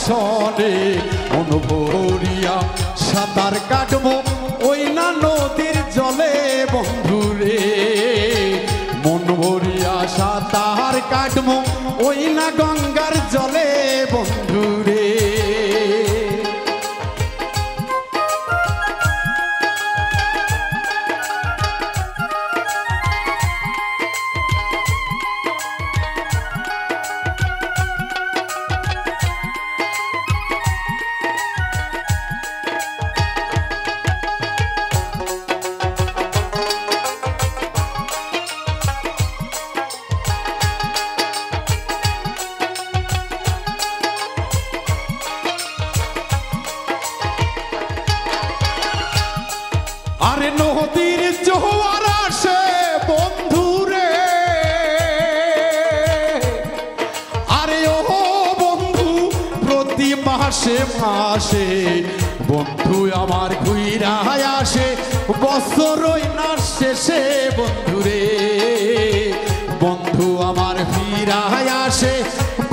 সনে মন ভরিয়া সাঁতার কাটবো ওই না নদীর জলে বন্ধুরে মন ভরিয়া সাঁতার কাটবো ওই না গঙ্গার জলে বন্ধুরে আরে নদীর জোয়ার আসে বন্ধুরে আরে ও বন্ধু প্রতি মাসে মাসে বন্ধু আমার ঘুইরা আসে বছরই না শেষে বন্ধুরে বন্ধু আমার ফিরা আসে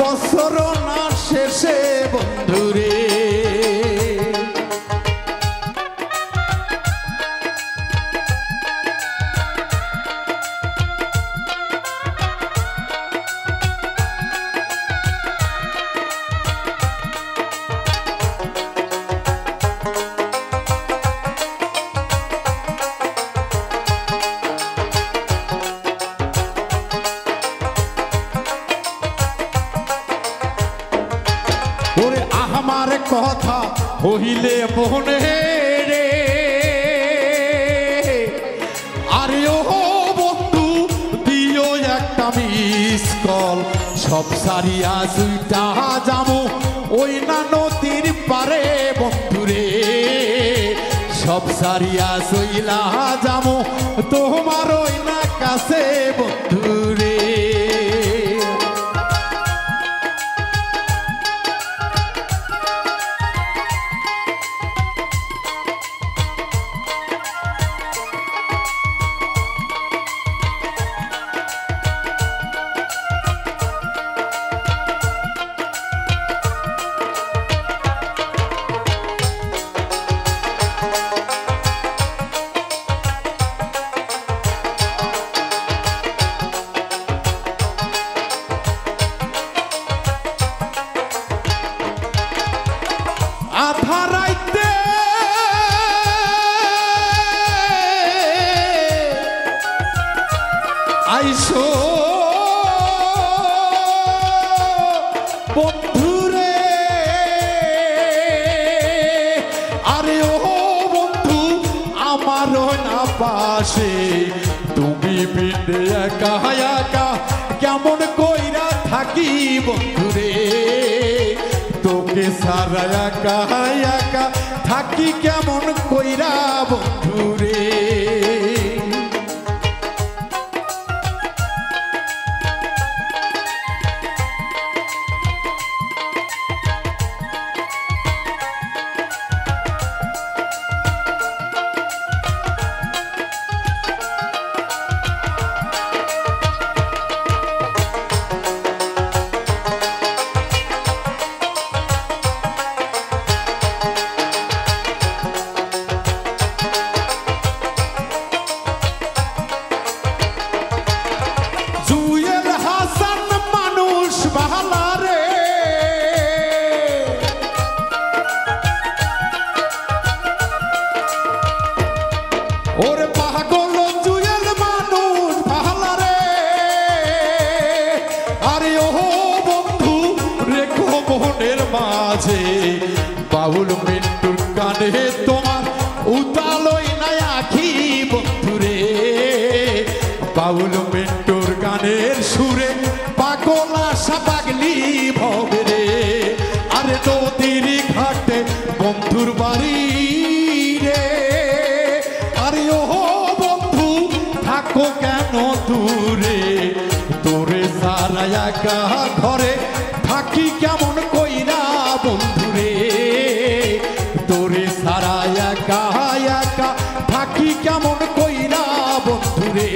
বছর না শেষে বন্ধুরে ওরে আমার কথা কহিলে মনে রে আরে ও বন্ধু দিও একটা মিস কল সব সারিয়া দুইটা যাবো ওই না নদীর পারে বন্ধুরে সব সারিয়া সইলা যাবো তোমার ওই না কাছে বন্ধুরে আধারাইতে আইসো বন্ধুরে আরে ও বন্ধু আমার না পাশে তুমি বিনে একা একা কেমন কইরা থাকি বন্ধুরে তোকে সারা একা একা থাকি কেমন কইরা বন্ধুরে ওরে পাগল জুয়েল মানুষ ভালা রে আরে ও বন্ধু রেখো মনের মাঝে বাউল মিন্টুর কানে তোমার উতালই না আখি বন্ধুরে বাউল মিন্টুর গানের সুরে পাগল আশা পাগলি ভবে রে আরে নদীর ঘাটে বন্ধুর বাড়ি রে আরে ও বন্ধু থাকো কেন দূরে তোরে সারা একা ঘরে থাকি কেমন কইরা বন্ধুরে তোরে সারা একা একা থাকি কেমন কইরা বন্ধুরে